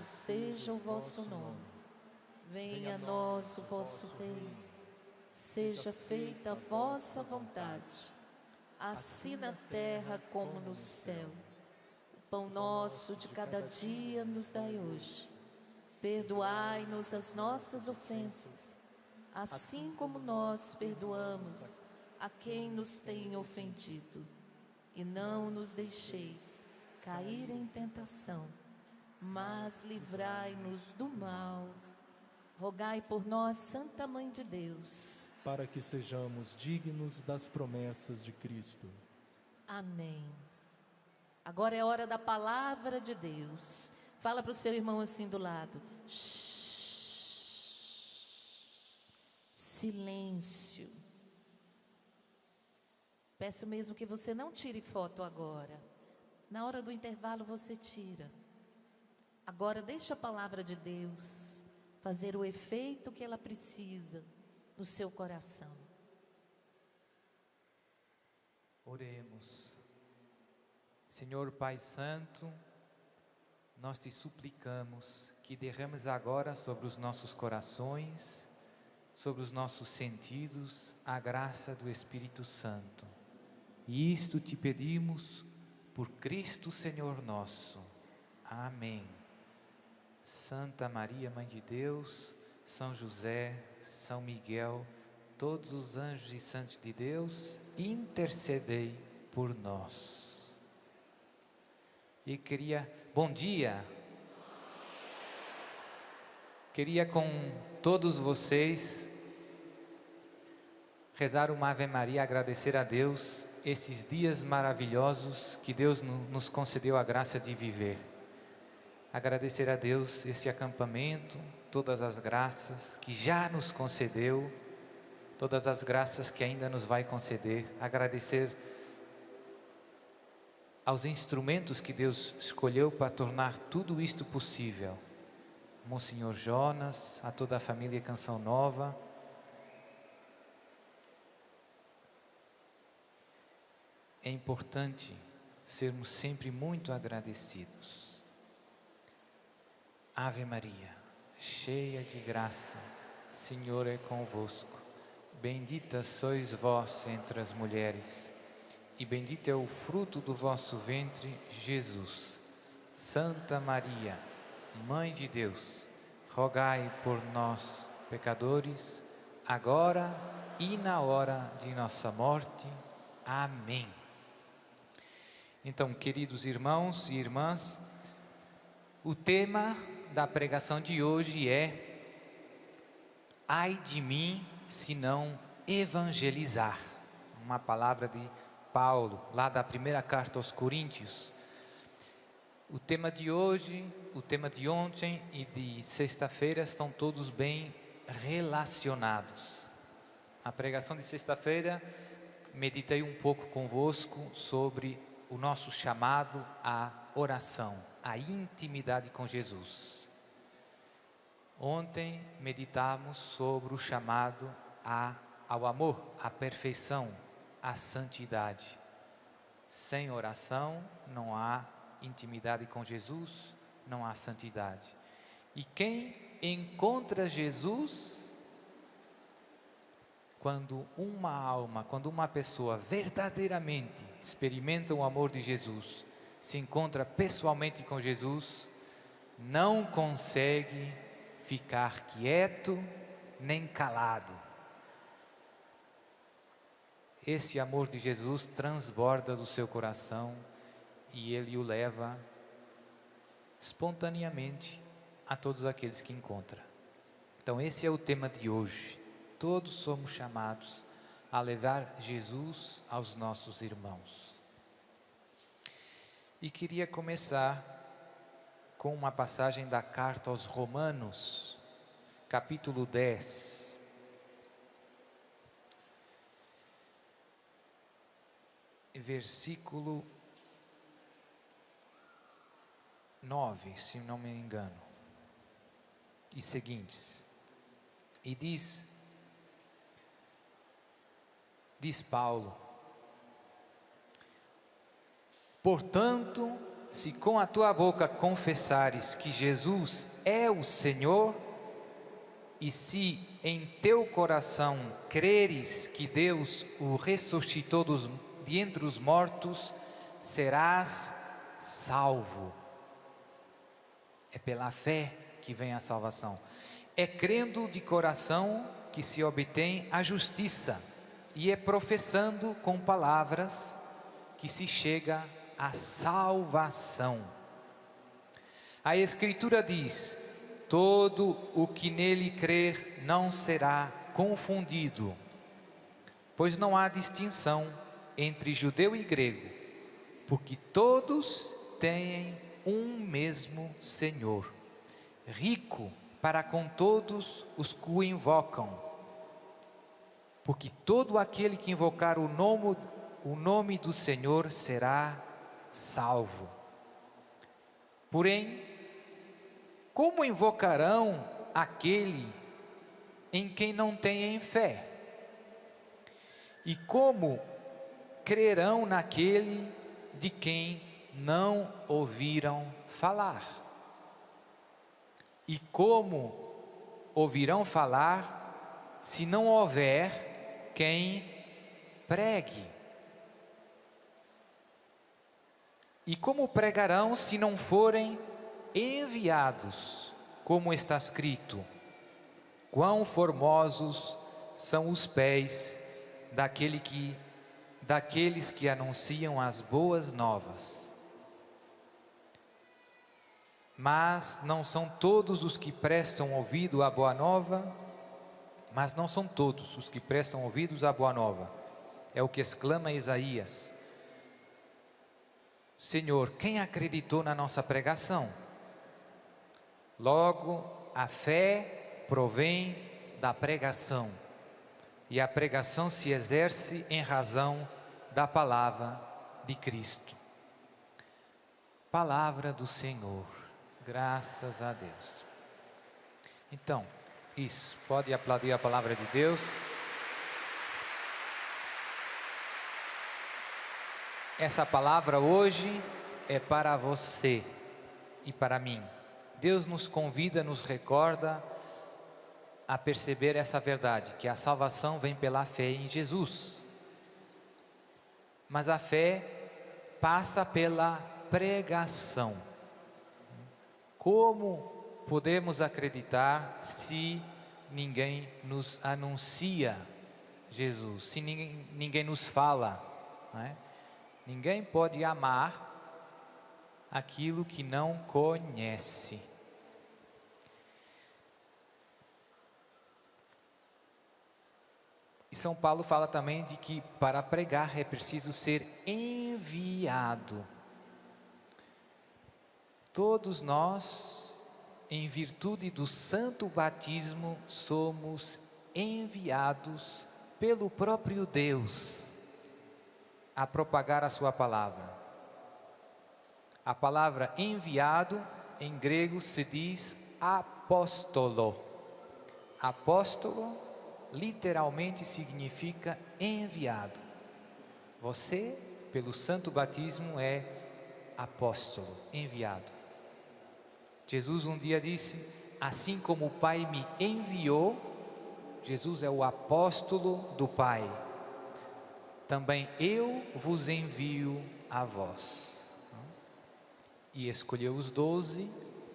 seja o vosso nome. Venha a nós o vosso reino. Seja feita a vossa vontade, assim na terra como no céu. O pão nosso de cada dia nos dai hoje. Perdoai-nos as nossas ofensas, assim como nós perdoamos a quem nos tem ofendido. E não nos deixeis cair em tentação, mas livrai-nos do mal. Rogai por nós, Santa Mãe de Deus, para que sejamos dignos das promessas de Cristo. Amém. Agora é hora da palavra de Deus. Fala para o seu irmão assim do lado. Silêncio. Peço mesmo que você não tire foto agora. Na hora do intervalo você tira. Agora deixa a palavra de Deus fazer o efeito que ela precisa no seu coração. Oremos. Senhor Pai Santo, nós te suplicamos que derrames agora sobre os nossos corações, sobre os nossos sentidos, a graça do Espírito Santo. E isto te pedimos por Cristo Senhor nosso. Amém. Santa Maria, Mãe de Deus, São José, São Miguel, todos os anjos e santos de Deus, intercedei por nós. E bom dia! Queria com todos vocês rezar uma Ave Maria, agradecer a Deus esses dias maravilhosos que Deus nos concedeu a graça de viver. Agradecer a Deus esse acampamento, todas as graças que já nos concedeu, todas as graças que ainda nos vai conceder. Agradecer aos instrumentos que Deus escolheu para tornar tudo isto possível. Monsenhor Jonas, a toda a família Canção Nova. É importante sermos sempre muito agradecidos. Ave Maria, cheia de graça, Senhor é convosco. Bendita sois vós entre as mulheres, e bendito é o fruto do vosso ventre, Jesus. Santa Maria, Mãe de Deus, rogai por nós, pecadores, agora e na hora de nossa morte. Amém. Então, queridos irmãos e irmãs, o tema da pregação de hoje é: ai de mim se não evangelizar. Uma palavra de Paulo, lá da primeira carta aos Coríntios. O tema de hoje, o tema de ontem e de sexta-feira estão todos bem relacionados. A pregação de sexta-feira, meditei um pouco convosco sobre o nosso chamado à oração, à intimidade com Jesus. Ontem meditamos sobre o chamado ao amor, à perfeição, à santidade. Sem oração não há intimidade com Jesus, não há santidade. E quem encontra Jesus, quando uma pessoa verdadeiramente experimenta o amor de Jesus, se encontra pessoalmente com Jesus, não consegue ficar quieto nem calado. Esse amor de Jesus transborda do seu coração e ele o leva espontaneamente a todos aqueles que encontra. Então esse é o tema de hoje. Todos somos chamados a levar Jesus aos nossos irmãos. E queria começar com uma passagem da carta aos Romanos, capítulo 10. Versículo 9, se não me engano, e seguintes. E diz Paulo: portanto, se com a tua boca confessares que Jesus é o Senhor, e se em teu coração creres que Deus o ressuscitou de entre os mortos, serás salvo. É pela fé que vem a salvação. É crendo de coração que se obtém a justiça, e é professando com palavras que se chega à salvação. A Escritura diz: todo o que nele crer não será confundido, pois não há distinção entre judeu e grego, porque todos têm um mesmo Senhor, rico para com todos os que o invocam, porque todo aquele que invocar o nome do Senhor será salvo. Porém, como invocarão aquele em quem não têm fé? E como crerão naquele de quem não ouviram falar? E como ouvirão falar se não houver quem pregue? E como pregarão se não forem enviados? Como está escrito: quão formosos são os pés daqueles que anunciam as boas novas. Mas não são todos os que prestam ouvido à boa nova, é o que exclama Isaías. Senhor, quem acreditou na nossa pregação? Logo, a fé provém da pregação, e a pregação se exerce em razão da palavra de Cristo. Palavra do Senhor, graças a Deus. Então, isso, pode aplaudir a palavra de Deus. Essa palavra hoje é para você e para mim. Deus nos convida, nos recorda a perceber essa verdade, que a salvação vem pela fé em Jesus. Mas a fé passa pela pregação. Como podemos acreditar se ninguém nos anuncia Jesus, se ninguém nos fala, não é? Ninguém pode amar aquilo que não conhece. E São Paulo fala também de que para pregar é preciso ser enviado. Todos nós, em virtude do santo batismo, somos enviados pelo próprio Deus a propagar a sua palavra. A palavra enviado em grego se diz apóstolo. Apóstolo literalmente significa enviado. Você, pelo santo batismo, é apóstolo, enviado. Jesus um dia disse: assim como o Pai me enviou, Jesus é o apóstolo do Pai, também eu vos envio a vós. E escolheu os 12,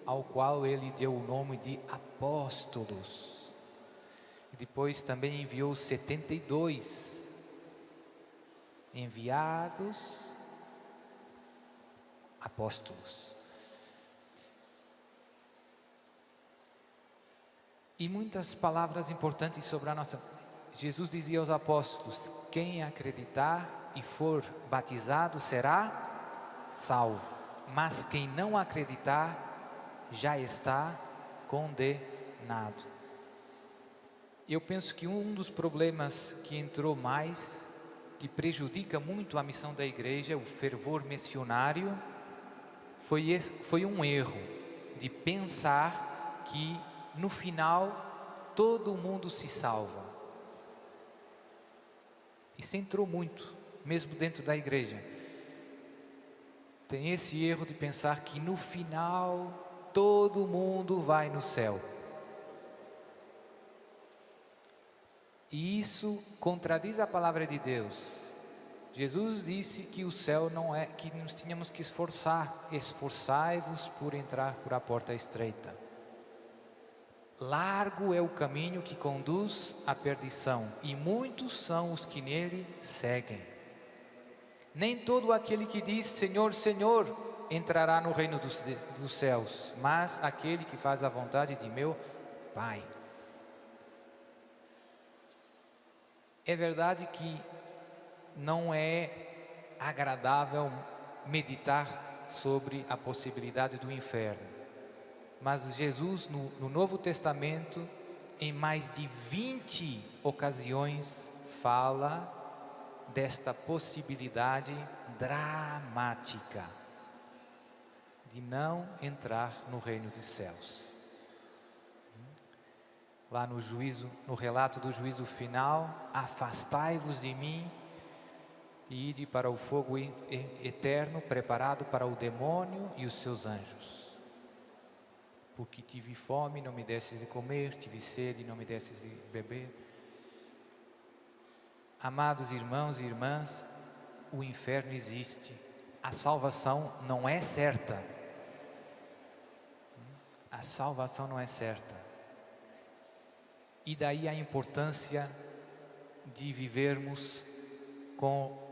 ao qual ele deu o nome de apóstolos. E depois também enviou 72 enviados apóstolos. E muitas palavras importantes sobre a nossa... Jesus dizia aos apóstolos: quem acreditar e for batizado será salvo, mas quem não acreditar já está condenado. Eu penso que um dos problemas que entrou mais, que prejudica muito a missão da igreja, o fervor missionário, foi um erro de pensar que no final todo mundo se salva. Isso entrou muito, mesmo dentro da igreja. tem esse erro de pensar que no final todo mundo vai no céu. E isso contradiz a palavra de Deus. Jesus disse que o céu não é, que nos tínhamos que esforçar. Esforçai-vos por entrar por a porta estreita. Largo é o caminho que conduz à perdição, e muitos são os que nele seguem. Nem todo aquele que diz Senhor, Senhor, entrará no reino dos céus, mas aquele que faz a vontade de meu Pai. É verdade que não é agradável meditar sobre a possibilidade do inferno. Mas Jesus, no Novo Testamento, em mais de 20 ocasiões, fala desta possibilidade dramática de não entrar no reino dos céus. Lá no relato do juízo final, afastai-vos de mim e ide para o fogo eterno preparado para o demônio e os seus anjos. Porque tive fome, não me desses de comer, tive sede, não me desses de beber. Amados irmãos e irmãs, o inferno existe. A salvação não é certa. A salvação não é certa. E daí a importância de vivermos com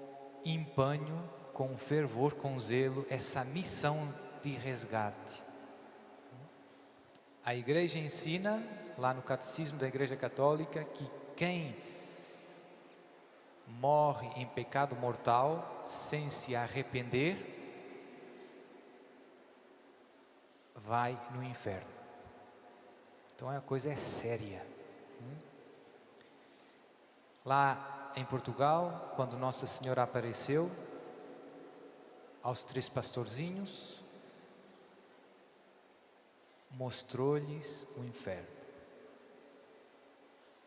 empenho, com fervor, com zelo, essa missão de resgate. A Igreja ensina, lá no Catecismo da Igreja Católica, que quem morre em pecado mortal, sem se arrepender, vai no inferno. Então a coisa é séria. Lá em Portugal, quando Nossa Senhora apareceu aos 3 pastorzinhos, mostrou-lhes o inferno.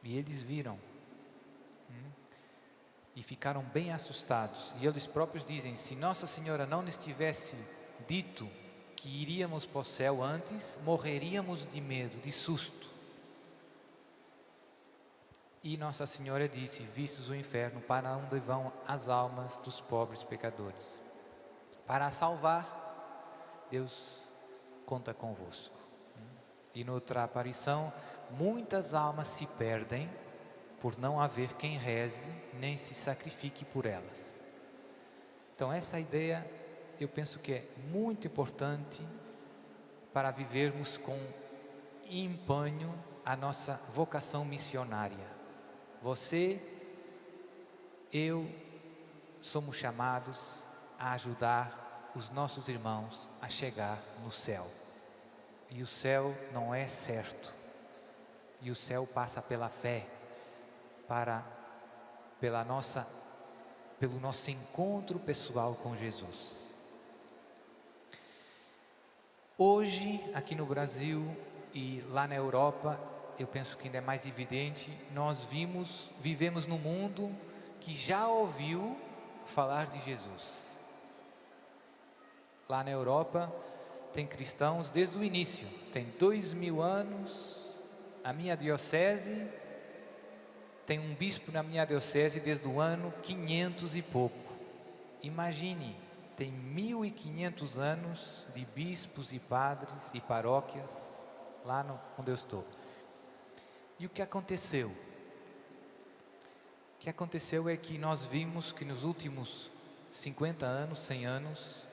E eles viram. E ficaram bem assustados. E eles próprios dizem, se Nossa Senhora não nos tivesse dito que iríamos para o céu antes, morreríamos de medo, de susto. E Nossa Senhora disse, vistes o inferno, para onde vão as almas dos pobres pecadores. Para a salvar, Deus conta convosco. E noutra aparição, muitas almas se perdem por não haver quem reze, nem se sacrifique por elas. Então essa ideia, eu penso que é muito importante para vivermos com empenho a nossa vocação missionária. Você, eu, somos chamados a ajudar os nossos irmãos a chegar no céu. E o céu não é certo. E o céu passa pela fé, pelo nosso encontro pessoal com Jesus. Hoje, aqui no Brasil e lá na Europa, eu penso que ainda é mais evidente, nós vivemos num mundo que já ouviu falar de Jesus. Lá na Europa, tem cristãos desde o início, tem 2000 anos, a minha diocese tem um bispo na minha diocese desde o ano 500 e pouco. Imagine, tem 1500 anos de bispos e padres e paróquias lá onde eu estou. E o que aconteceu? O que aconteceu é que nós vimos que nos últimos 50 anos, 100 anos,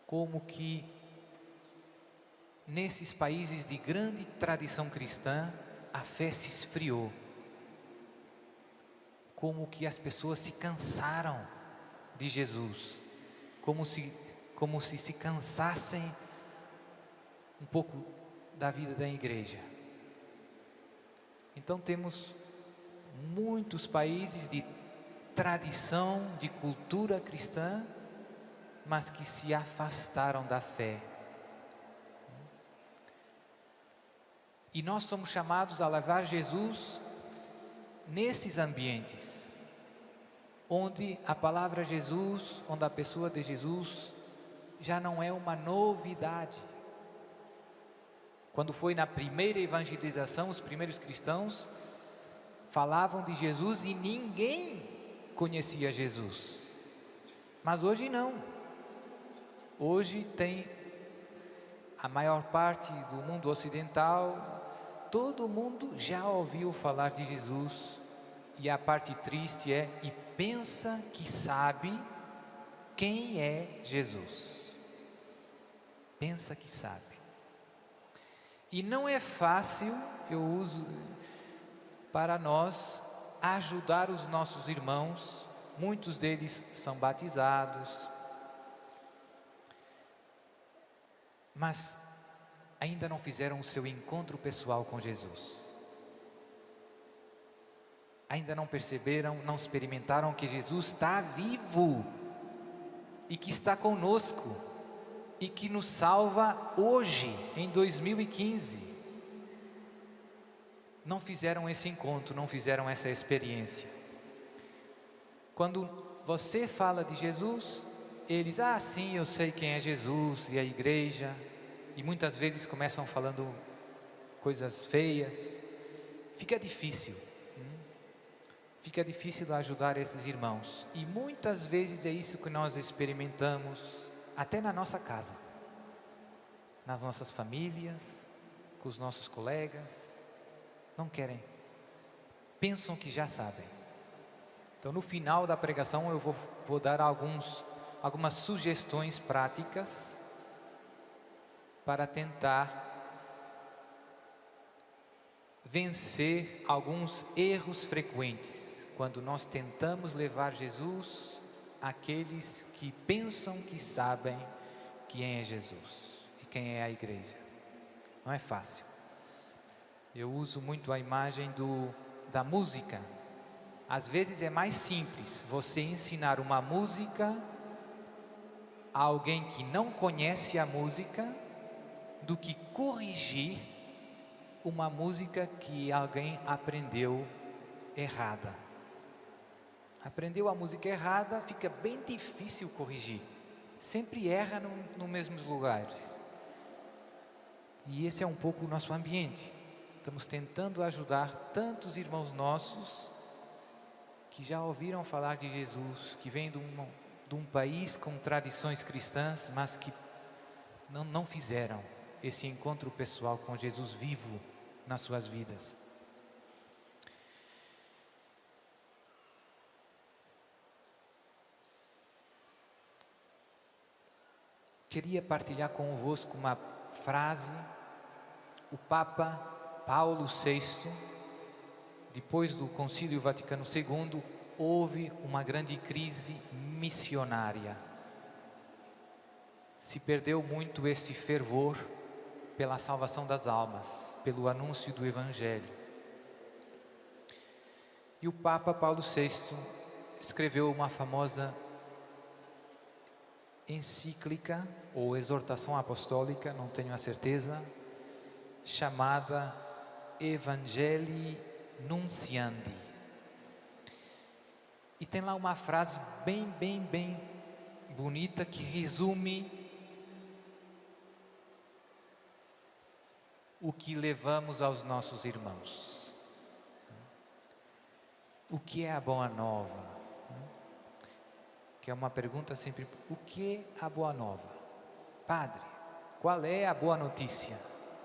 como que nesses países de grande tradição cristã, a fé se esfriou. Como que as pessoas se cansaram de Jesus, como se se cansassem um pouco da vida da igreja. Então temos muitos países de tradição, de cultura cristã, mas que se afastaram da fé. E nós somos chamados a levar Jesus nesses ambientes. onde a palavra Jesus, onde a pessoa de Jesus já não é uma novidade. Quando foi na primeira evangelização, os primeiros cristãos falavam de Jesus e ninguém conhecia Jesus. Mas hoje não. Hoje tem a maior parte do mundo ocidental, todo mundo já ouviu falar de Jesus. E a parte triste é, e pensa que sabe quem é Jesus. Pensa que sabe. E não é fácil, eu uso para nós ajudar os nossos irmãos, muitos deles são batizados, mas ainda não fizeram o seu encontro pessoal com Jesus. Ainda não perceberam, não experimentaram que Jesus está vivo e que está conosco e que nos salva hoje, em 2015. Não fizeram esse encontro, não fizeram essa experiência. Quando você fala de Jesus, eles, sim, eu sei quem é Jesus e a igreja, e muitas vezes começam falando coisas feias. Fica difícil ajudar esses irmãos, e muitas vezes é isso que nós experimentamos, até na nossa casa, nas nossas famílias, com os nossos colegas. Não querem, pensam que já sabem. Então, no final da pregação, eu vou dar algumas sugestões práticas para tentar vencer alguns erros frequentes quando nós tentamos levar Jesus àqueles que pensam que sabem quem é Jesus e quem é a igreja. Não é fácil. Eu uso muito a imagem da música. Às vezes é mais simples você ensinar uma música a alguém que não conhece a música do que corrigir uma música que alguém aprendeu errada. Aprendeu a música errada, fica bem difícil corrigir. Sempre erra nos mesmos lugares. E esse é um pouco o nosso ambiente. Estamos tentando ajudar tantos irmãos nossos que já ouviram falar de Jesus, que vêm de um país com tradições cristãs, mas que não fizeram esse encontro pessoal com Jesus vivo nas suas vidas. Queria partilhar convosco uma frase. O Papa Paulo VI, depois do Concílio Vaticano II, houve uma grande crise missionária. Se perdeu muito esse fervor pela salvação das almas, pelo anúncio do Evangelho. E o Papa Paulo VI escreveu uma famosa encíclica ou exortação apostólica, não tenho a certeza, chamada Evangelii Nunciandi. E tem lá uma frase bem bonita que resume o que levamos aos nossos irmãos. O que é a boa nova? Que é uma pergunta sempre, o que é a boa nova? Padre, qual é a boa notícia?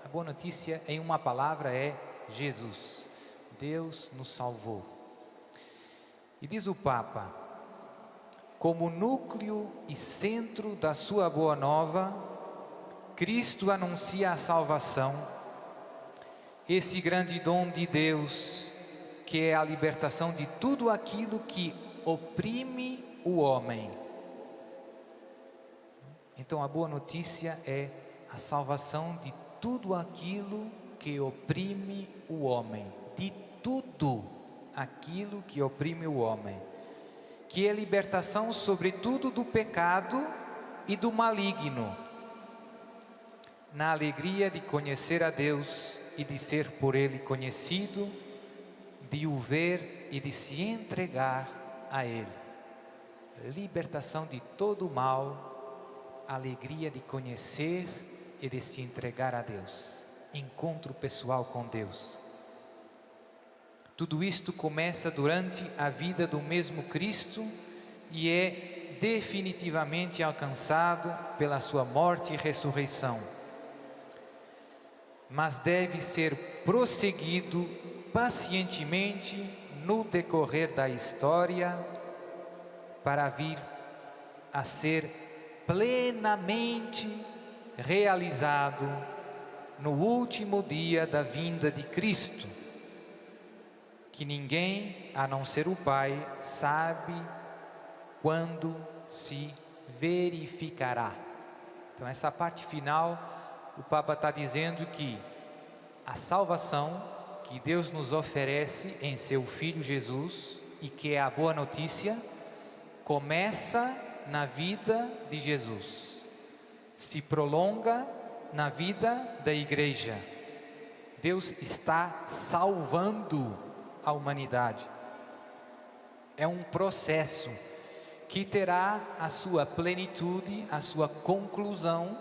A boa notícia, em uma palavra, é Jesus. Deus nos salvou. E diz o Papa, como núcleo e centro da sua boa nova, Cristo anuncia a salvação, esse grande dom de Deus, que é a libertação de tudo aquilo que oprime o homem. Então a boa notícia é a salvação de tudo aquilo que oprime o homem, de tudo aquilo que oprime o homem, que é libertação sobretudo do pecado e do maligno, na alegria de conhecer a Deus e de ser por Ele conhecido, de o ver e de se entregar a Ele. libertação de todo o mal, alegria de conhecer e de se entregar a Deus, encontro pessoal com Deus. Tudo isto começa durante a vida do mesmo Cristo e é definitivamente alcançado pela sua morte e ressurreição, mas deve ser prosseguido pacientemente no decorrer da história para vir a ser plenamente realizado no último dia da vinda de Cristo, que ninguém, a não ser o Pai, sabe quando se verificará. Então essa parte final, o Papa está dizendo que a salvação que Deus nos oferece em seu Filho Jesus, e que é a boa notícia, começa na vida de Jesus, se prolonga na vida da igreja. Deus está salvando a humanidade. É um processo que terá a sua plenitude, a sua conclusão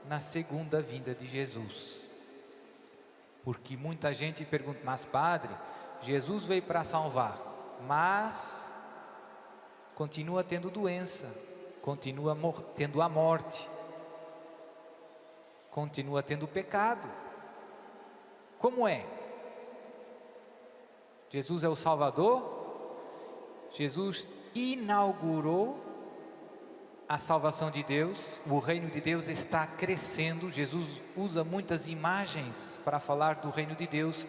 na segunda vinda de Jesus. Porque muita gente pergunta: mas padre, Jesus veio para salvar, mas continua tendo doença, continua tendo a morte, continua tendo pecado. Como é? Jesus é o Salvador? Jesus inaugurou a salvação de Deus, o reino de Deus está crescendo. Jesus usa muitas imagens para falar do reino de Deus,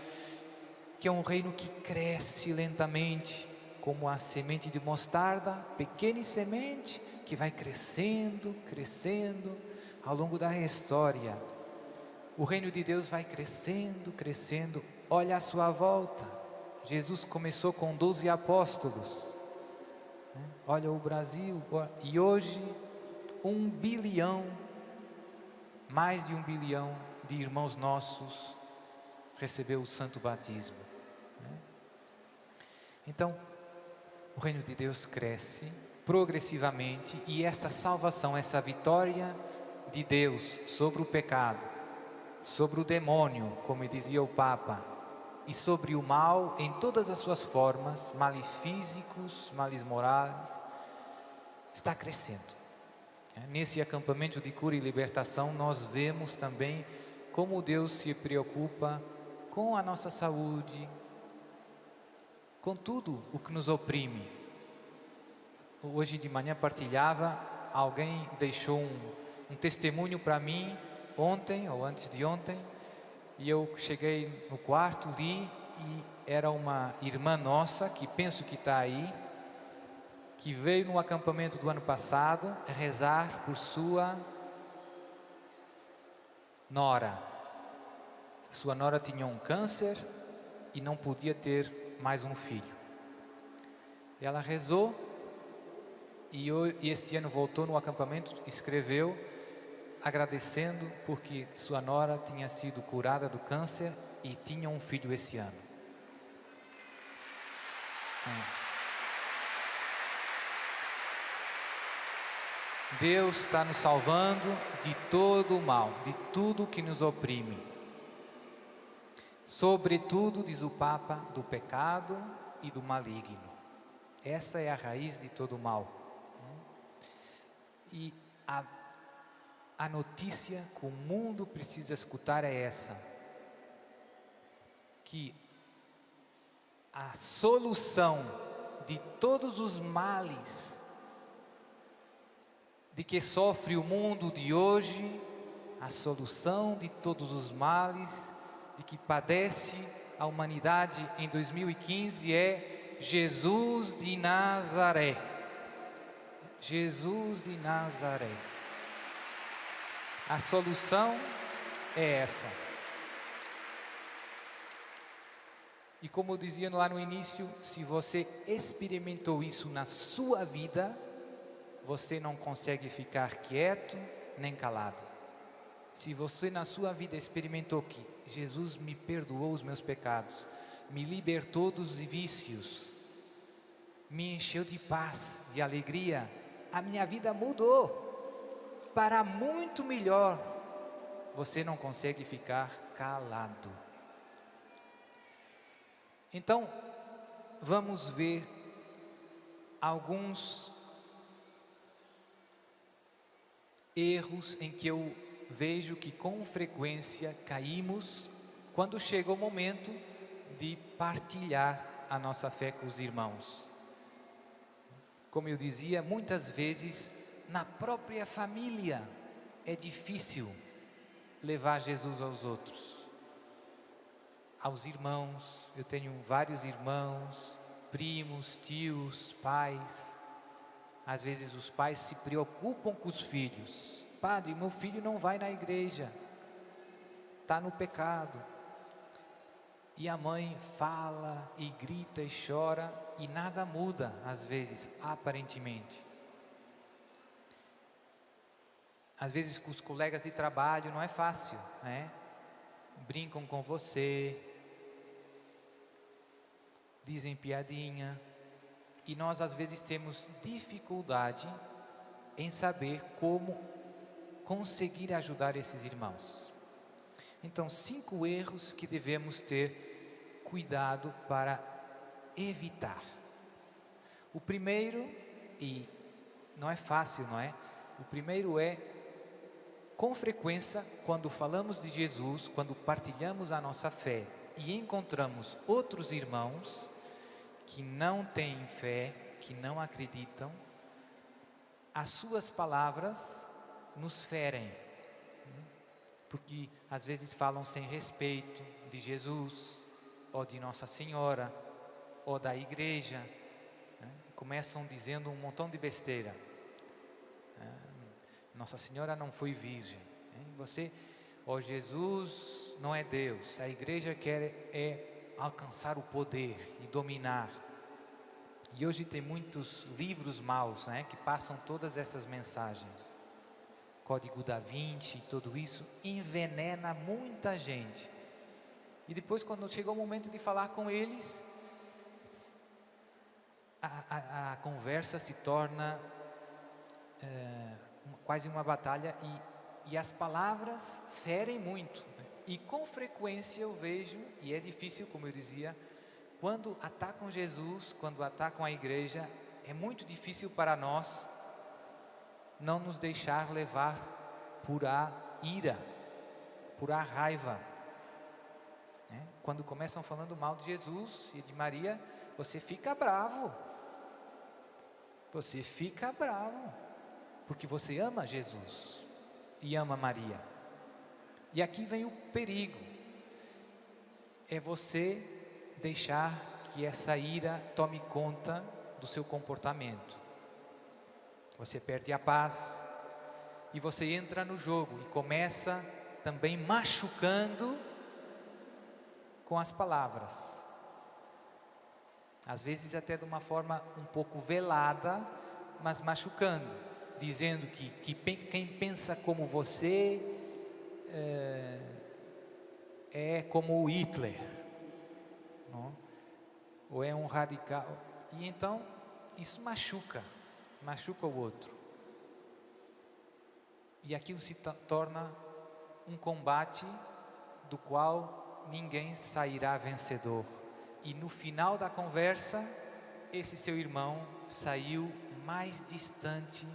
que é um reino que cresce lentamente, como a semente de mostarda, pequena semente, que vai crescendo, crescendo ao longo da história. O reino de Deus vai crescendo, crescendo. Olha à sua volta, Jesus começou com 12 apóstolos. Olha o Brasil, e hoje 1 bilhão, mais de 1 bilhão de irmãos nossos recebeu o santo batismo. Então, o reino de Deus cresce progressivamente, e esta salvação, essa vitória de Deus sobre o pecado, sobre o demônio, como dizia o Papa, e sobre o mal em todas as suas formas, males físicos, males morais, está crescendo. Nesse acampamento de cura e libertação, nós vemos também como Deus se preocupa com a nossa saúde, com tudo o que nos oprime. Hoje de manhã partilhava, alguém deixou um testemunho para mim, ontem ou antes de ontem, e eu cheguei no quarto, li, e era uma irmã nossa, que penso que está aí, que veio no acampamento do ano passado rezar por sua nora. Sua nora tinha um câncer e não podia ter mais um filho. Ela rezou, e esse ano voltou no acampamento, escreveu agradecendo porque sua nora tinha sido curada do câncer e tinha um filho esse ano. Deus está nos salvando de todo o mal, de tudo que nos oprime. Sobretudo, diz o Papa, do pecado e do maligno. Essa é a raiz de todo o mal. E a notícia que o mundo precisa escutar é essa: que a solução de todos os males de que sofre o mundo de hoje, a solução de todos os males de que padece a humanidade em 2015 é Jesus de Nazaré. Jesus de Nazaré. A solução é essa. E como eu dizia lá no início, se você experimentou isso na sua vida, você não consegue ficar quieto nem calado. Se você na sua vida experimentou que Jesus me perdoou os meus pecados, me libertou dos vícios, me encheu de paz, de alegria. A minha vida mudou para muito melhor. Você não consegue ficar calado. Então, vamos ver alguns erros em que eu vejo que com frequência caímos quando chega o momento de partilhar a nossa fé com os irmãos. Como eu dizia, muitas vezes na própria família é difícil levar Jesus aos outros, aos irmãos. Eu tenho vários irmãos, primos, tios, pais. Às vezes os pais se preocupam com os filhos. Padre, meu filho não vai na igreja, está no pecado. E a mãe fala e grita e chora e nada muda, às vezes, aparentemente. Às vezes com os colegas de trabalho não é fácil, né? Brincam com você, dizem piadinha, e nós às vezes temos dificuldade em saber como conseguir ajudar esses irmãos. Então, 5 erros que devemos ter cuidado para evitar. O primeiro, e não é fácil, não é? O primeiro é, com frequência, quando falamos de Jesus, quando partilhamos a nossa fé e encontramos outros irmãos que não têm fé, que não acreditam, as suas palavras nos ferem, porque às vezes falam sem respeito de Jesus, ou de Nossa Senhora, ou da igreja, né? Começam dizendo um montão de besteira. Nossa Senhora não foi virgem, né? Jesus não é Deus, a igreja quer alcançar o poder e dominar. E hoje tem muitos livros maus, né, que passam todas essas mensagens. Código da Vinci, tudo isso envenena muita gente. E depois, quando chega o momento de falar com eles, a conversa se torna quase uma batalha e as palavras ferem muito. E com frequência eu vejo, e é difícil, como eu dizia, quando atacam Jesus, quando atacam a igreja, é muito difícil para nós não nos deixar levar por a ira, por a raiva, né? Quando começam falando mal de Jesus e de Maria, você fica bravo, porque você ama Jesus e ama Maria. E aqui vem o perigo, é você deixar que essa ira tome conta do seu comportamento. Você perde a paz e você entra no jogo e começa também machucando com as palavras. Às vezes até de uma forma um pouco velada, mas machucando, dizendo que quem pensa como você é como o Hitler, não? Ou é um radical. E então isso machuca o outro. E aquilo se torna um combate do qual ninguém sairá vencedor. E no final da conversa, esse seu irmão saiu mais distante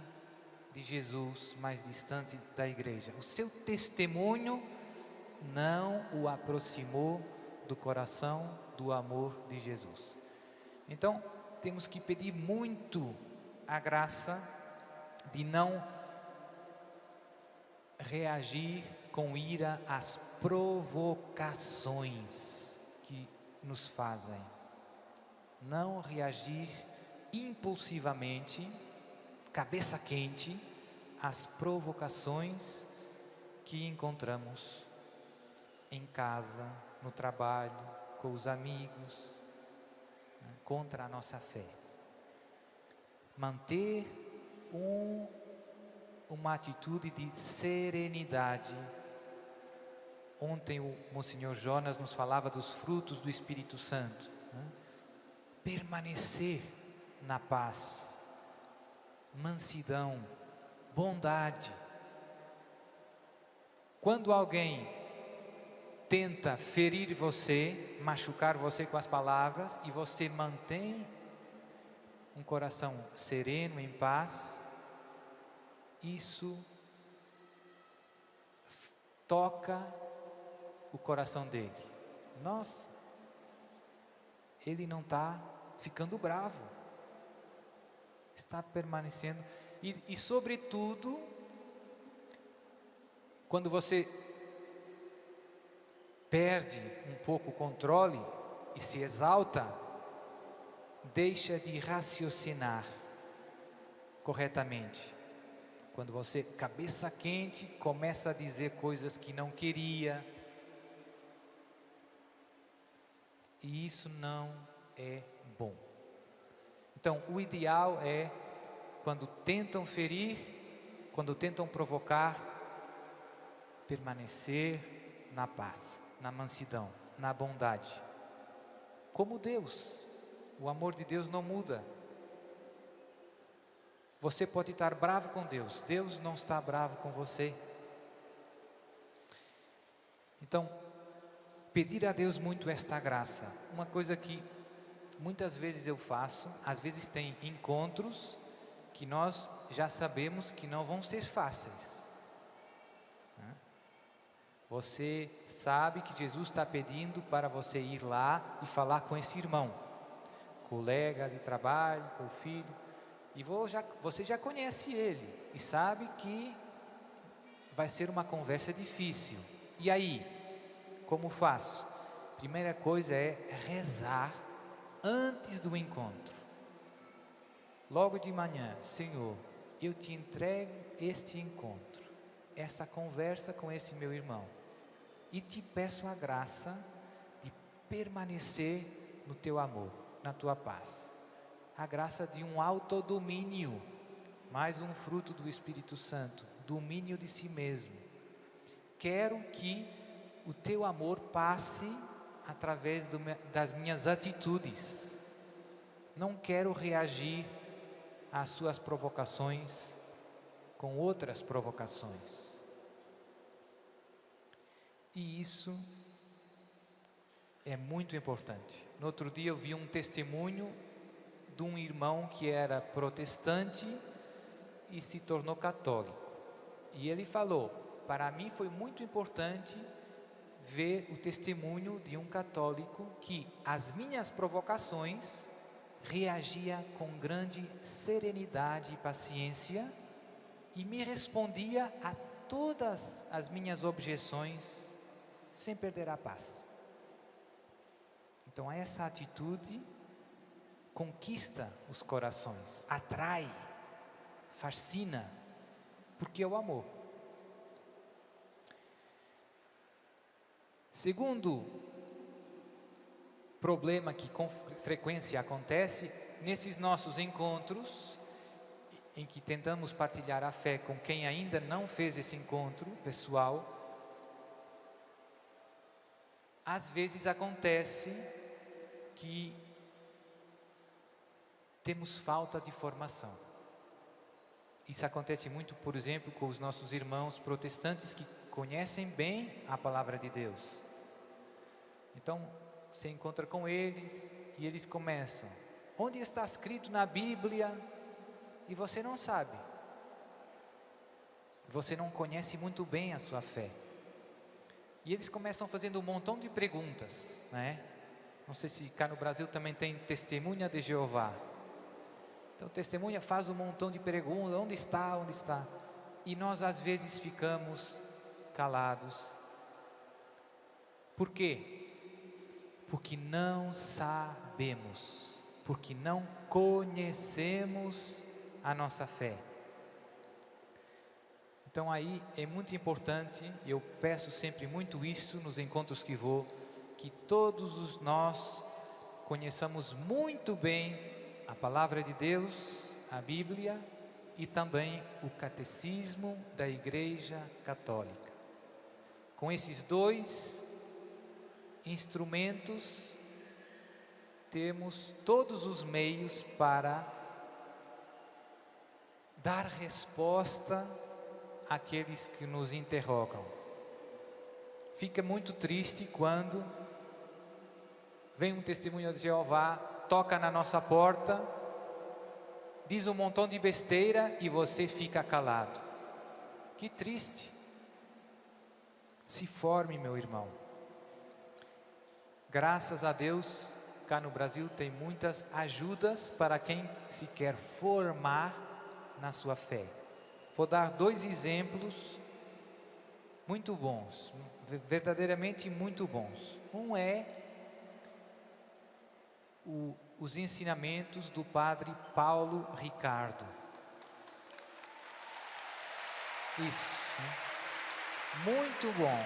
de Jesus, mais distante da igreja. O seu testemunho não o aproximou do coração, do amor de Jesus. Então, temos que pedir muito a graça de não reagir com ira às provocações que nos fazem. Não reagir impulsivamente, cabeça quente, às provocações que encontramos em casa, no trabalho, com os amigos, contra a nossa fé. Manter uma atitude de serenidade. Ontem o Monsenhor Jonas nos falava dos frutos do Espírito Santo, né? Permanecer na paz, mansidão, bondade. Quando alguém tenta ferir você, machucar você com as palavras, e você mantém um coração sereno, em paz, isso toca o coração dele. Nossa, ele não está ficando bravo, está permanecendo. E sobretudo, quando você perde um pouco o controle e se exalta, deixa de raciocinar corretamente. Quando você, cabeça quente, começa a dizer coisas que não queria. E isso não é bom. Então, o ideal é, quando tentam ferir, quando tentam provocar, permanecer na paz, na mansidão, na bondade. Como Deus, o amor de Deus não muda. Você pode estar bravo com Deus, Deus não está bravo com você. Então, pedir a Deus muito esta graça. Uma coisa que muitas vezes eu faço, às vezes tem encontros que nós já sabemos que não vão ser fáceis. Você sabe que Jesus está pedindo para você ir lá e falar com esse irmão, colega de trabalho, com o filho, e você já conhece ele e sabe que vai ser uma conversa difícil. E aí, como faço? Primeira coisa é rezar antes do encontro. Logo de manhã: Senhor, eu te entrego este encontro, essa conversa com esse meu irmão, e te peço a graça de permanecer no teu amor, na tua paz. A graça de um autodomínio, mais um fruto do Espírito Santo, domínio de si mesmo. Quero que o teu amor passe através das minhas atitudes. Não quero reagir às suas provocações com outras provocações. E isso é muito importante. No outro dia eu vi um testemunho de um irmão que era protestante e se tornou católico. E ele falou: para mim foi muito importante ver o testemunho de um católico que às minhas provocações reagia com grande serenidade e paciência e me respondia a todas as minhas objeções sem perder a paz. Então essa atitude conquista os corações, atrai, fascina, porque é o amor. Segundo problema que com frequência acontece nesses nossos encontros, em que tentamos partilhar a fé com quem ainda não fez esse encontro pessoal, às vezes acontece que temos falta de formação. Isso acontece muito, por exemplo, com os nossos irmãos protestantes que conhecem bem a palavra de Deus. Então, você encontra com eles e eles começam: onde está escrito na Bíblia? E você não sabe. Você não conhece muito bem a sua fé. E eles começam fazendo um montão de perguntas, né? Não sei se cá no Brasil também tem testemunha de Jeová. Então, testemunha faz um montão de perguntas: onde está, onde está? E nós às vezes ficamos calados. Por quê? Porque não sabemos, porque não conhecemos a nossa fé. Então aí é muito importante, eu peço sempre muito isso nos encontros que vou, que todos nós conheçamos muito bem a palavra de Deus, a Bíblia, e também o catecismo da Igreja Católica. Com esses dois instrumentos, temos todos os meios para dar resposta àqueles que nos interrogam. Fica muito triste quando vem um testemunho de Jeová, toca na nossa porta, diz um montão de besteira e você fica calado. Que triste. Se forme, meu irmão. Graças a Deus, cá no Brasil tem muitas ajudas para quem se quer formar na sua fé. Vou dar 2 exemplos muito bons, verdadeiramente muito bons. Um é os ensinamentos do Padre Paulo Ricardo. Isso, muito bom.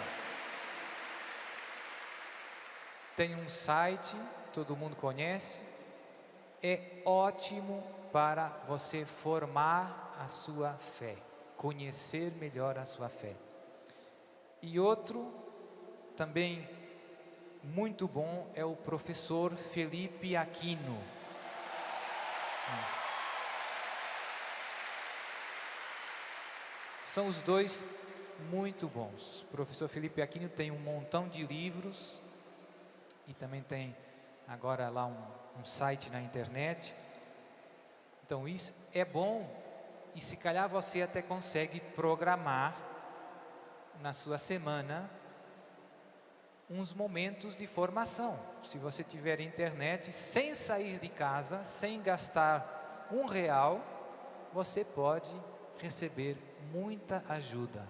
Tem um site, todo mundo conhece, é ótimo para você formar a sua fé, conhecer melhor a sua fé. E outro, também muito bom, é o professor Felipe Aquino. São os 2 muito bons. O professor Felipe Aquino tem um montão de livros e também tem agora lá um site na internet. Então isso é bom e se calhar você até consegue programar na sua semana uns momentos de formação. Se você tiver internet, sem sair de casa, sem gastar R$1, você pode receber muita ajuda.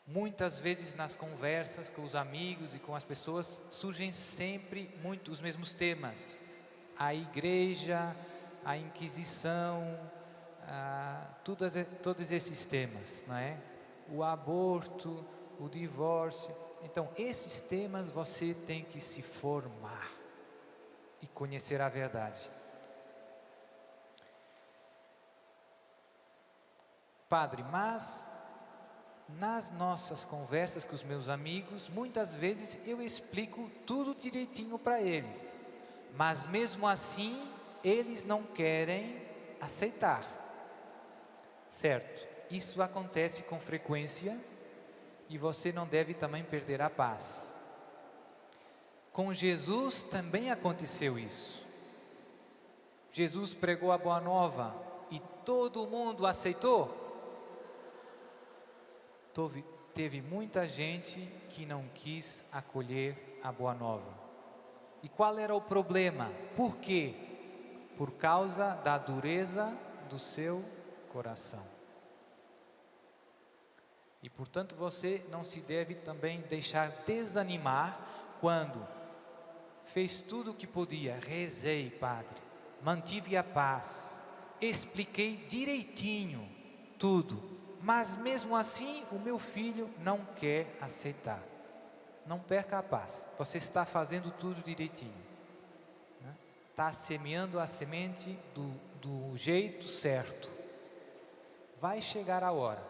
Muitas vezes nas conversas com os amigos e com as pessoas surgem sempre os mesmos temas: a igreja, a Inquisição, todos esses temas, não é? O aborto, o divórcio. Então, esses temas você tem que se formar e conhecer a verdade. Padre, mas nas nossas conversas com os meus amigos, muitas vezes eu explico tudo direitinho para eles, mas mesmo assim eles não querem aceitar. Certo, isso acontece com frequência e você não deve também perder a paz. Com Jesus também aconteceu isso. Jesus pregou a Boa Nova e todo mundo aceitou? Teve muita gente que não quis acolher a Boa Nova. E qual era o problema? Por quê? Por causa da dureza do seu coração. E portanto você não se deve também deixar desanimar quando fez tudo o que podia. Rezei, Padre, mantive a paz, expliquei direitinho tudo. Mas mesmo assim o meu filho não quer aceitar. Não perca a paz, você está fazendo tudo direitinho, né? Está semeando a semente do jeito certo. Vai chegar a hora.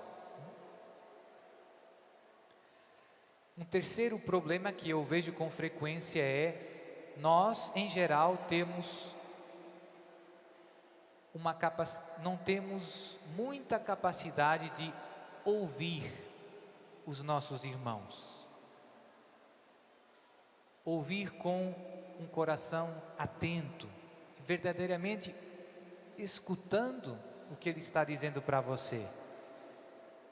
Um terceiro problema que eu vejo com frequência é: nós em geral temos não temos muita capacidade de ouvir os nossos irmãos. Ouvir com um coração atento, verdadeiramente escutando o que ele está dizendo para você.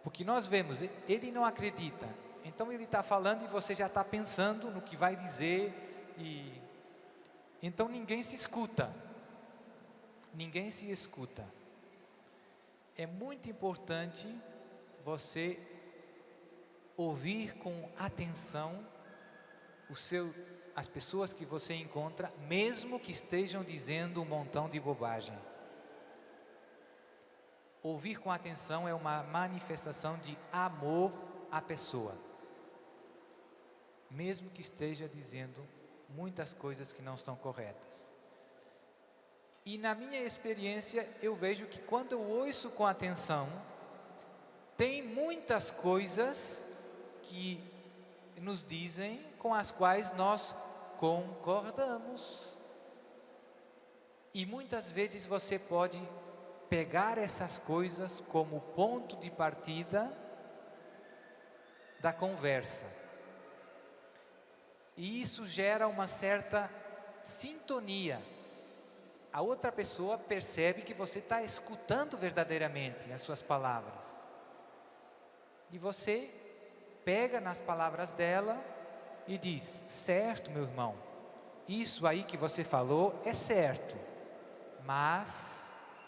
Porque nós vemos, ele não acredita, então ele está falando e você já está pensando no que vai dizer, e então ninguém se escuta. Ninguém se escuta. É muito importante você ouvir com atenção as pessoas que você encontra, mesmo que estejam dizendo um montão de bobagem. Ouvir com atenção é uma manifestação de amor à pessoa, mesmo que esteja dizendo muitas coisas que não estão corretas. E na minha experiência, eu vejo que quando eu ouço com atenção, tem muitas coisas que nos dizem com as quais nós concordamos. E muitas vezes você pode pegar essas coisas como ponto de partida da conversa. E isso gera uma certa sintonia. A outra pessoa percebe que você está escutando verdadeiramente as suas palavras. E você pega nas palavras dela e diz: certo, meu irmão, isso aí que você falou é certo, mas...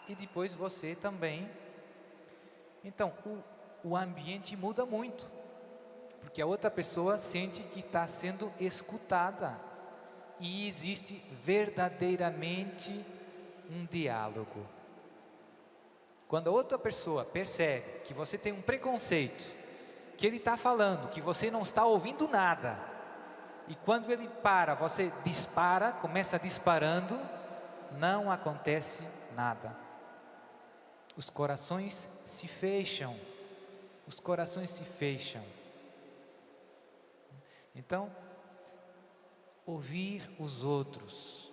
E depois você também. Então, o ambiente muda muito, porque a outra pessoa sente que está sendo escutada e existe verdadeiramente um diálogo. Quando a outra pessoa percebe que você tem um preconceito, que ele está falando, que você não está ouvindo nada, e quando ele para, você dispara, começa disparando, não acontece nada. Os corações se fecham. Os corações se fecham. Então, ouvir os outros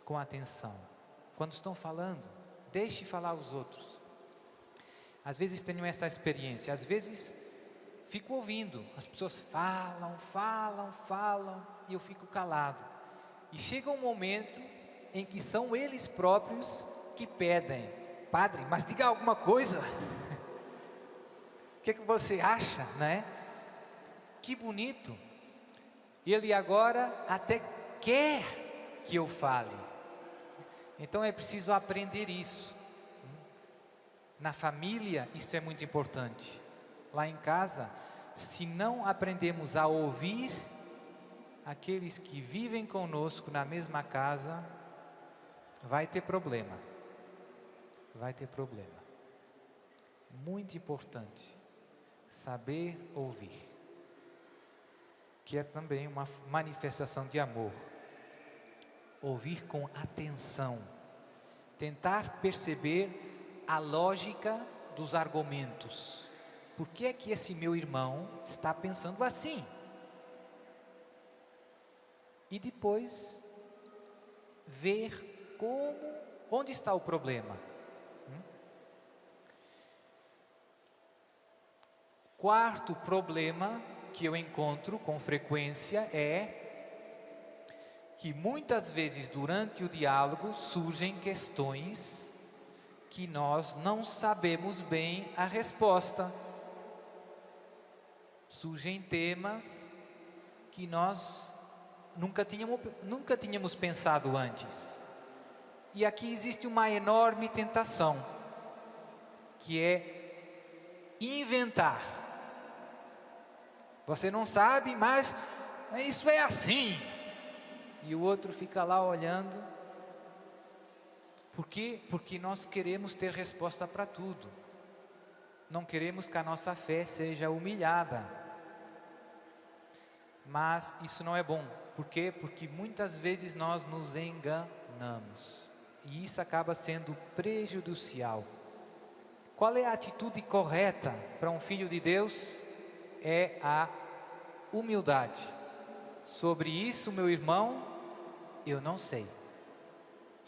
com atenção. Quando estão falando, deixe falar os outros. Às vezes tenho essa experiência, às vezes fico ouvindo. As pessoas falam, e eu fico calado. E chega um momento em que são eles próprios que pedem: padre, mas diga alguma coisa. O que você acha, né? Que bonito. Ele agora até quer que eu fale. Então é preciso aprender isso. Na família isso é muito importante. Lá em casa, se não aprendemos a ouvir aqueles que vivem conosco na mesma casa, vai ter problema. Vai ter problema. Muito importante saber ouvir, que é também uma manifestação de amor. Ouvir com atenção, tentar perceber a lógica dos argumentos. Por que é que esse meu irmão está pensando assim? E depois ver onde está o problema. Quarto problema que eu encontro com frequência é que muitas vezes durante o diálogo surgem questões que nós não sabemos bem a resposta. Surgem temas que nós nunca tínhamos pensado antes. E aqui existe uma enorme tentação, que é inventar. Você não sabe, mas isso é assim. E o outro fica lá olhando. Por quê? Porque nós queremos ter resposta para tudo. Não queremos que a nossa fé seja humilhada. Mas isso não é bom. Por quê? Porque muitas vezes nós nos enganamos. E isso acaba sendo prejudicial. Qual é a atitude correta para um filho de Deus? É a humildade. Sobre isso, meu irmão, eu não sei.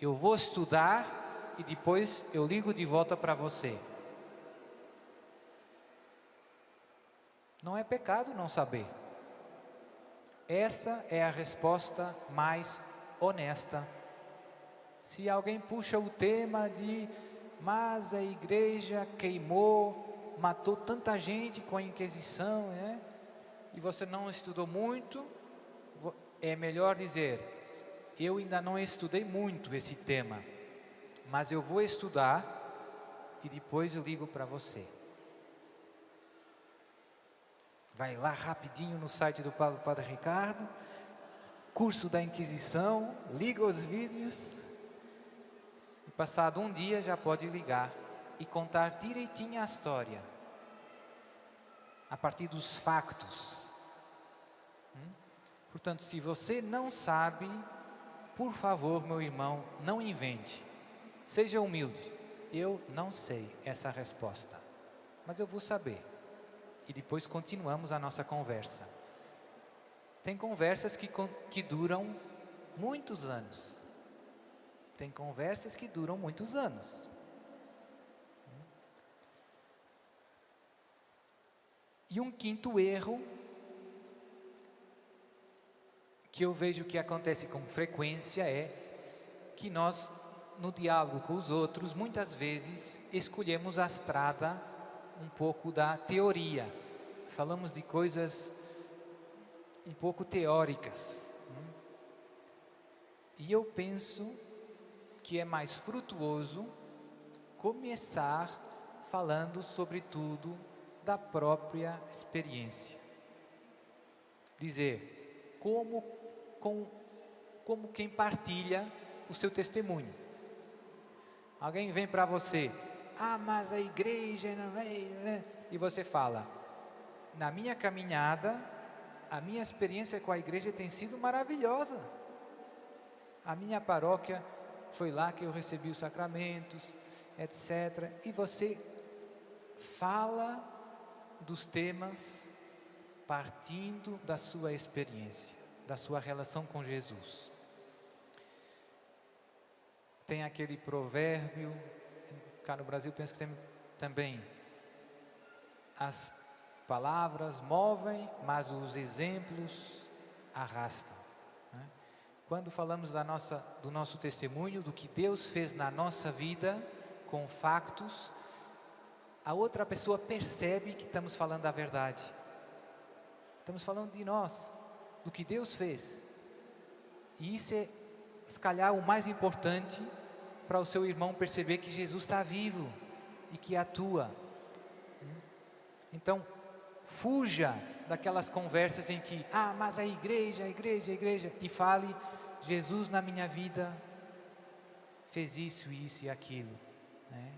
Eu vou estudar e depois eu ligo de volta para você. Não é pecado não saber. Essa é a resposta mais honesta. Se alguém puxa o tema de mas a igreja queimou, matou tanta gente com a Inquisição, né? E você não estudou muito, é melhor dizer: eu ainda não estudei muito esse tema, mas eu vou estudar e depois eu ligo para você. Vai lá rapidinho no site do Padre Ricardo, curso da Inquisição, liga os vídeos, e passado um dia já pode ligar e contar direitinho a história, a partir dos factos. Portanto, se você não sabe, por favor, meu irmão, não invente. Seja humilde. Eu não sei essa resposta, mas eu vou saber. E depois continuamos a nossa conversa. Tem conversas que duram muitos anos. Tem conversas que duram muitos anos. E um quinto erro, que eu vejo que acontece com frequência, é que nós, no diálogo com os outros, muitas vezes escolhemos a estrada um pouco da teoria. Falamos de coisas um pouco teóricas. E eu penso que é mais frutuoso começar falando sobretudo da própria experiência. Dizer como quem partilha o seu testemunho. Alguém vem para você, mas a igreja não é, né? E você fala, na minha caminhada, a minha experiência com a igreja tem sido maravilhosa. A minha paróquia foi lá que eu recebi os sacramentos, etc. E você fala dos temas partindo da sua experiência, da sua relação com Jesus. Tem aquele provérbio, cá no Brasil penso que tem também, as palavras movem, mas os exemplos arrastam. Quando falamos do nosso testemunho, do que Deus fez na nossa vida, com factos, a outra pessoa percebe que estamos falando a verdade. Estamos falando de nós, do que Deus fez. E isso é, se calhar, o mais importante para o seu irmão perceber que Jesus está vivo e que atua. Então, fuja daquelas conversas em que, mas a igreja, e fale, Jesus na minha vida fez isso e aquilo, né?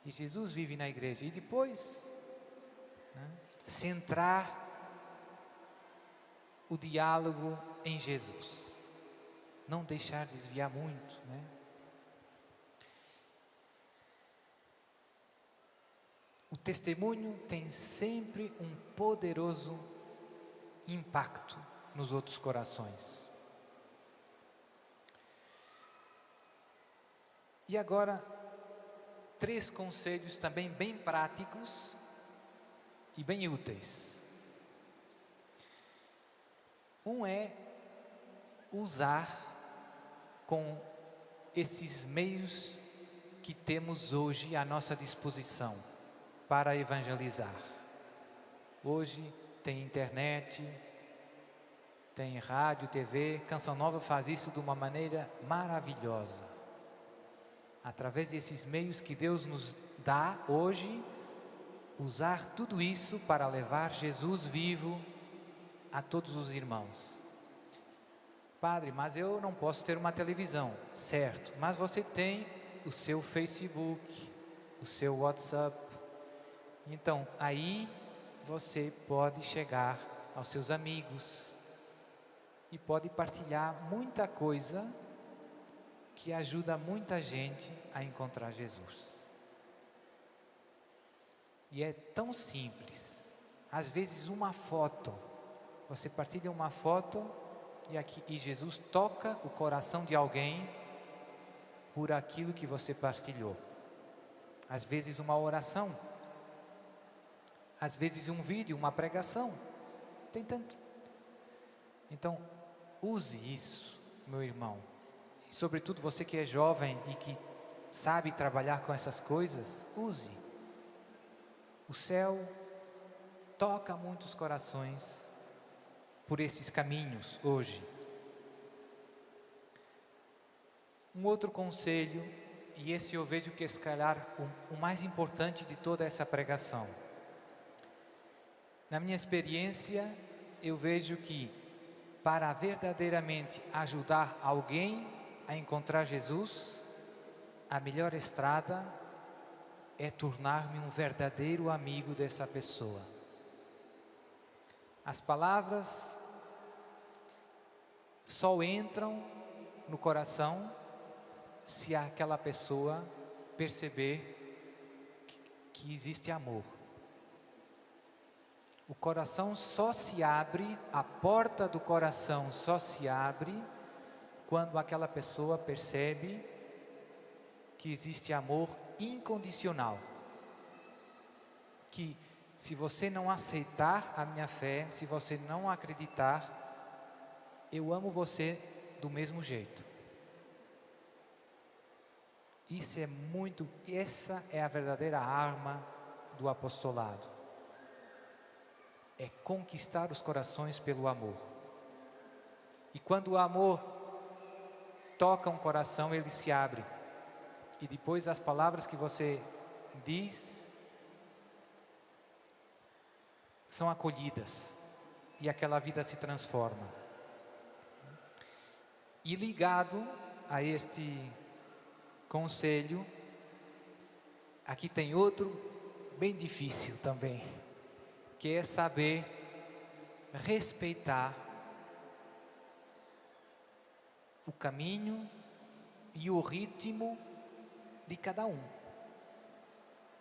E Jesus vive na igreja. E depois, centrar o diálogo em Jesus. Não deixar desviar muito, né? O testemunho tem sempre um poderoso impacto nos outros corações. E agora, 3 conselhos também bem práticos e bem úteis. Um é usar com esses meios que temos hoje à nossa disposição para evangelizar. Hoje tem internet, tem rádio, TV, Canção Nova faz isso de uma maneira maravilhosa. Através desses meios que Deus nos dá hoje, usar tudo isso para levar Jesus vivo a todos os irmãos. Padre, mas eu não posso ter uma televisão, certo, mas você tem o seu Facebook, o seu WhatsApp. Então, aí você pode chegar aos seus amigos e pode partilhar muita coisa que ajuda muita gente a encontrar Jesus. E é tão simples. Às vezes uma foto, você partilha uma foto e Jesus toca o coração de alguém por aquilo que você partilhou. Às vezes uma oração, às vezes um vídeo, uma pregação. Tem tanto. Então, use isso, meu irmão. E sobretudo você que é jovem e que sabe trabalhar com essas coisas, use. O céu toca muitos corações por esses caminhos hoje. Um outro conselho, e esse eu vejo que é, se calhar, o mais importante de toda essa pregação. Na minha experiência, eu vejo que para verdadeiramente ajudar alguém a encontrar Jesus, a melhor estrada é tornar-me um verdadeiro amigo dessa pessoa. As palavras só entram no coração se aquela pessoa perceber que existe amor. O coração só se abre, a porta do coração só se abre quando aquela pessoa percebe que existe amor incondicional. Que se você não aceitar a minha fé, se você não acreditar, eu amo você do mesmo jeito. Essa é a verdadeira arma do apostolado. É conquistar os corações pelo amor. E quando o amor toca um coração, ele se abre. E depois as palavras que você diz são acolhidas. E aquela vida se transforma. E ligado a este conselho, aqui tem outro bem difícil também, que é saber respeitar o caminho e o ritmo de cada um.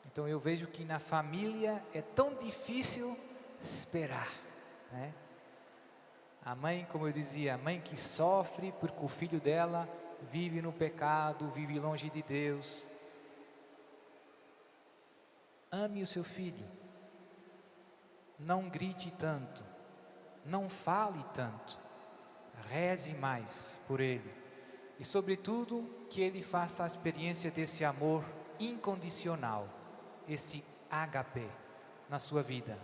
Então eu vejo que na família é tão difícil esperar, né? A mãe, como eu dizia, a mãe que sofre porque o filho dela vive no pecado, vive longe de Deus. Ame o seu filho. Não grite tanto. Não fale tanto. Reze mais por ele. E sobretudo que ele faça a experiência desse amor incondicional, esse ágape na sua vida.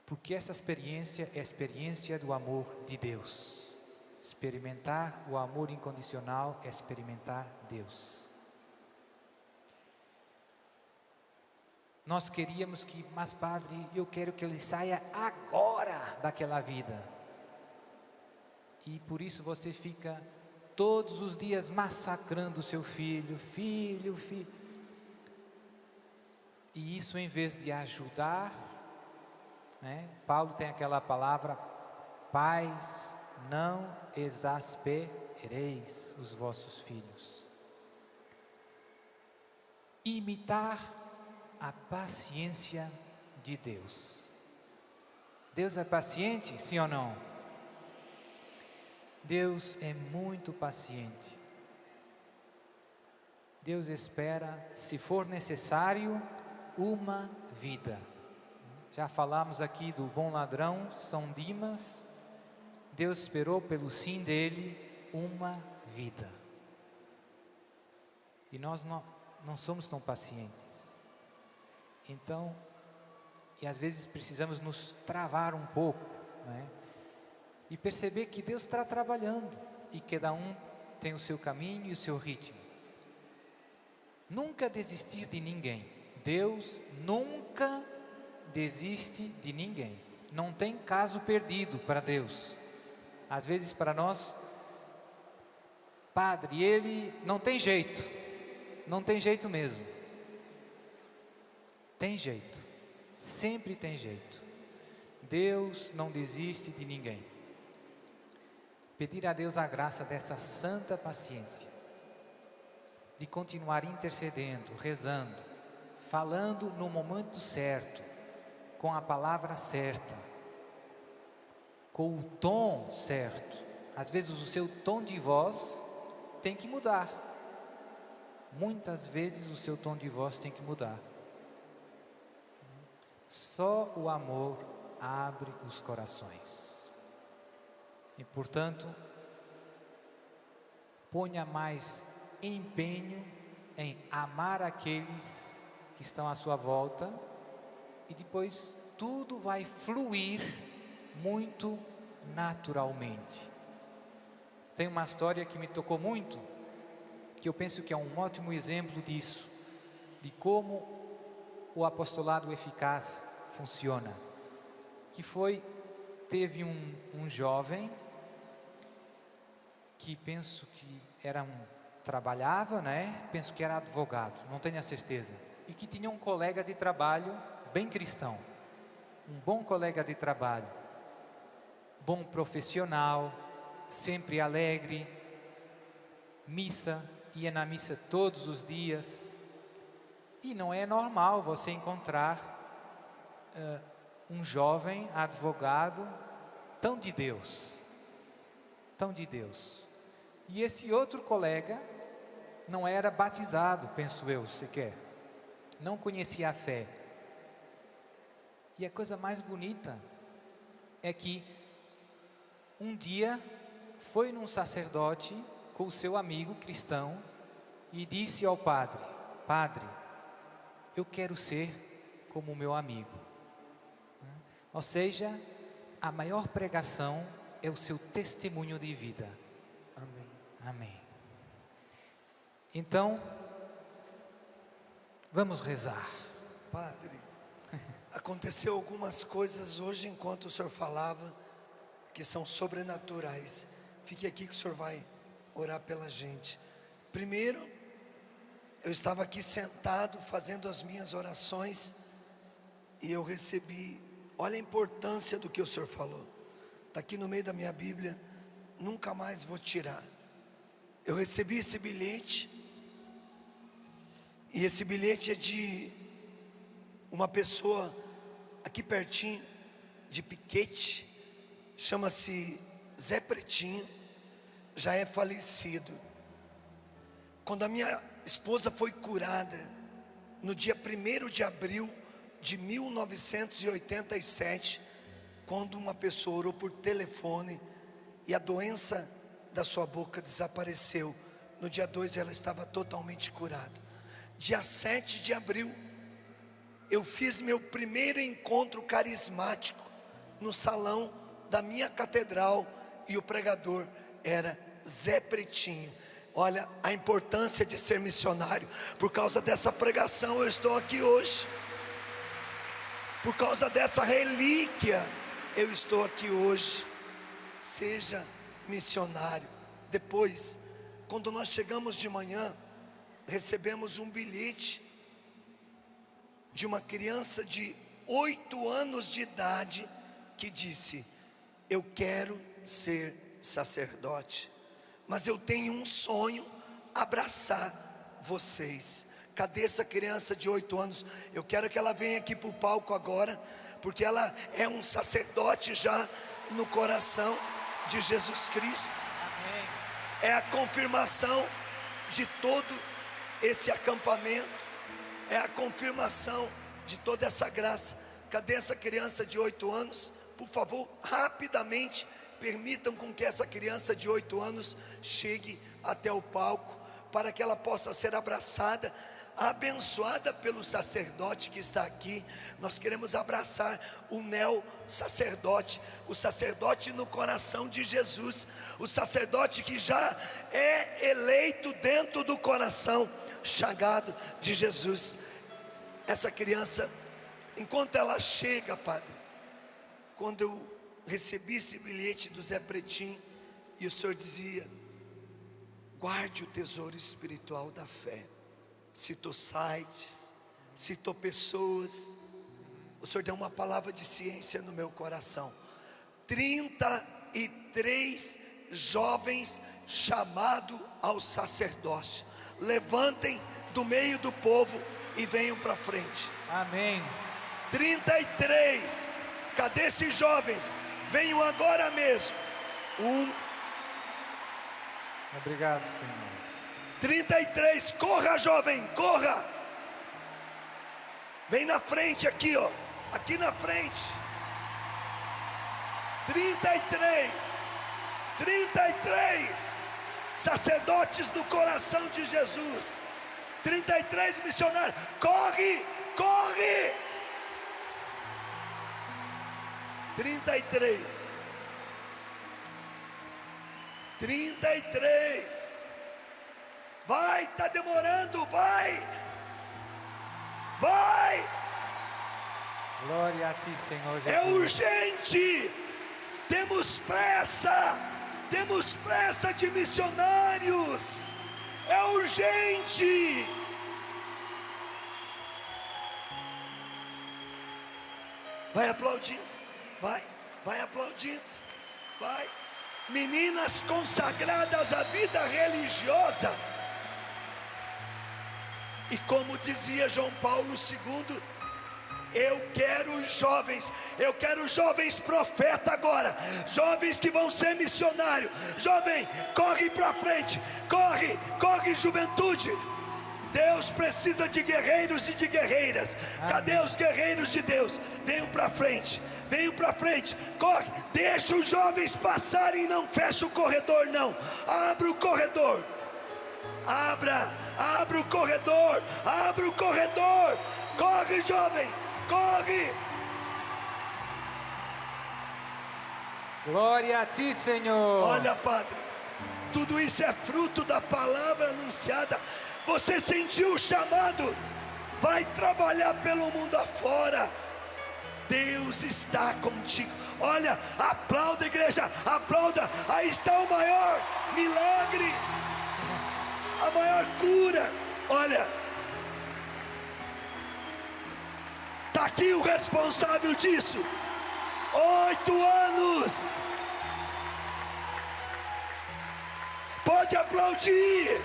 Porque essa experiência é a experiência do amor de Deus. Experimentar o amor incondicional é experimentar Deus. Nós queríamos que, mas padre, eu quero que ele saia agora daquela vida. E por isso você fica todos os dias massacrando o seu filho. E isso, em vez de ajudar, né? Paulo tem aquela palavra: pais, não exaspereis os vossos filhos. Imitar a paciência de Deus. Deus é paciente, sim ou não? Deus é muito paciente. Deus espera, se for necessário, uma vida. Já falamos aqui do bom ladrão, São Dimas. Deus esperou pelo sim dele uma vida. E nós não somos tão pacientes. Então, e às vezes precisamos nos travar um pouco, né? E perceber que Deus está trabalhando e cada um tem o seu caminho e o seu ritmo. Nunca desistir de ninguém. Deus nunca desiste de ninguém. Não tem caso perdido para Deus. Às vezes para nós, padre, ele não tem jeito. Não tem jeito mesmo. Tem jeito. Sempre tem jeito. Deus não desiste de ninguém. Pedir a Deus a graça dessa santa paciência, de continuar intercedendo, rezando, falando no momento certo, com a palavra certa, com o tom certo. Às vezes o seu tom de voz tem que mudar. Muitas vezes o seu tom de voz tem que mudar. Só o amor abre os corações. E portanto, ponha mais empenho em amar aqueles que estão à sua volta, e depois tudo vai fluir muito naturalmente. Tem uma história que me tocou muito, que eu penso que é um ótimo exemplo disso, de como o apostolado eficaz funciona. Que teve um jovem que penso que trabalhava, né? Penso que era advogado, não tenho a certeza. E que tinha um colega de trabalho bem cristão, um bom colega de trabalho, bom profissional, sempre alegre, ia na missa todos os dias. E não é normal você encontrar um jovem advogado tão de Deus. Tão de Deus. E esse outro colega não era batizado, penso eu, sequer. Não conhecia a fé. E a coisa mais bonita é que um dia foi num sacerdote com o seu amigo cristão e disse ao padre: Padre, eu quero ser como o meu amigo. Ou seja, a maior pregação é o seu testemunho de vida. Amém. Amém. Então, vamos rezar. Padre, aconteceu algumas coisas hoje enquanto o senhor falava que são sobrenaturais. Fique aqui que o senhor vai orar pela gente. Primeiro, eu estava aqui sentado fazendo as minhas orações e eu recebi, olha a importância do que o senhor falou. Está aqui no meio da minha Bíblia, nunca mais vou tirar. Eu recebi esse bilhete, e esse bilhete é de uma pessoa aqui pertinho, de Piquete, chama-se Zé Pretinho, já é falecido. Quando a minha esposa foi curada, no dia 1º de abril de 1987, quando uma pessoa orou por telefone e a doença da sua boca desapareceu. No dia 2 ela estava totalmente curada. Dia 7 de abril, eu fiz meu primeiro encontro carismático no salão da minha catedral e o pregador era Zé Pretinho. Olha a importância de ser missionário. Por causa dessa pregação eu estou aqui hoje. Por causa dessa relíquia eu estou aqui hoje. Seja missionário. Depois, quando nós chegamos de manhã, recebemos um bilhete de uma criança de 8 anos de idade que disse: eu quero ser sacerdote, mas eu tenho um sonho, abraçar vocês. Cadê essa criança de 8 anos? Eu quero que ela venha aqui para o palco agora, porque ela é um sacerdote já no coração de Jesus Cristo. Amém. É a confirmação de todo esse acampamento, é a confirmação de toda essa graça. Cadê essa criança de 8 anos? Por favor, rapidamente, permitam com que essa criança de 8 anos chegue até o palco, para que ela possa ser abraçada, abençoada pelo sacerdote que está aqui. Nós queremos abraçar o neo sacerdote, o sacerdote no coração de Jesus, o sacerdote que já é eleito dentro do coração chagado de Jesus. Essa criança, enquanto ela chega, Padre, quando eu recebi esse bilhete do Zé Pretinho, e o Senhor dizia: guarde o tesouro espiritual da fé. Citou sites, citou pessoas. O Senhor deu uma palavra de ciência no meu coração. 33 jovens chamados ao sacerdócio. Levantem do meio do povo e venham para frente. Amém. 33. Cadê esses jovens? Venham agora mesmo. Obrigado, Senhor. 33, corra, jovem, corra. Vem na frente aqui, ó. Aqui na frente. 33 sacerdotes do coração de Jesus. 33 missionários. Corre, corre. 33. Vai, está demorando, vai. Glória a ti, Senhor Jesus. É urgente. Temos pressa de missionários. É urgente. Vai aplaudindo, vai aplaudindo, vai. Meninas consagradas à vida religiosa, E como dizia João Paulo II, eu quero jovens profetas agora, jovens que vão ser missionários. Jovem, corre para frente, corre juventude. Deus precisa de guerreiros e de guerreiras. Cadê os guerreiros de Deus? Venham para frente, corre, deixa os jovens passarem, não fecha o corredor não, abre o corredor, abra o corredor, corre jovem, corre. Glória a ti, Senhor. Olha, Padre, tudo isso é fruto da palavra anunciada. Você sentiu o chamado, vai trabalhar pelo mundo afora. Deus está contigo. Olha, aplauda, igreja, aplauda. Aí está o maior milagre, a maior cura. Olha, está aqui o responsável disso. 8 anos. Pode aplaudir.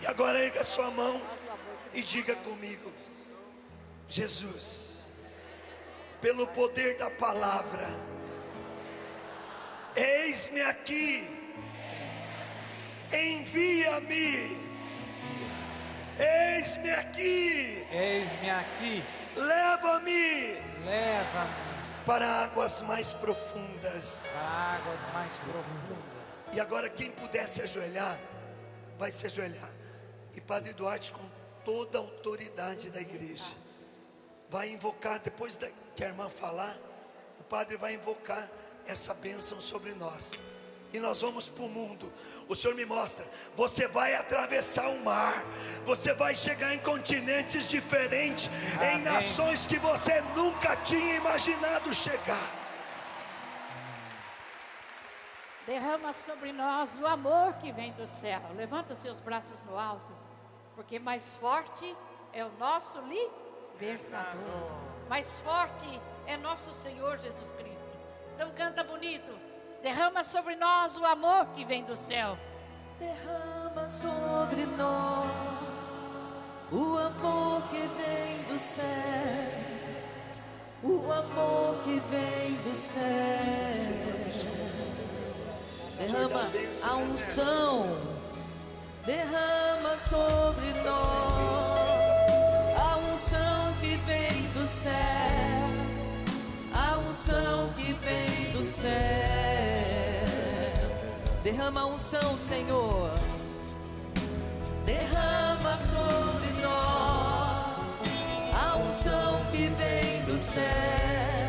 E agora erga sua mão e diga comigo: Jesus, pelo poder da palavra, eis-me aqui, envia-me, eis-me aqui, leva-me para águas mais profundas. E agora quem puder se ajoelhar, vai se ajoelhar. E Padre Duarte, com toda a autoridade da igreja, vai invocar, depois que a irmã falar, o Padre vai invocar essa bênção sobre nós. E nós vamos para o mundo. O Senhor me mostra, você vai atravessar o mar, você vai chegar em continentes diferentes, em nações que você nunca tinha imaginado chegar. Derrama sobre nós o amor que vem do céu. Levanta os seus braços no alto, porque mais forte é o nosso libertador. Mais forte é nosso Senhor Jesus Cristo. Então canta bonito. Derrama sobre nós o amor que vem do céu. Derrama sobre nós o amor que vem do céu. O amor que vem do céu. Derrama a unção, derrama sobre nós a unção que vem do céu, a unção que vem do céu. Derrama a unção, Senhor, derrama sobre nós a unção que vem do céu.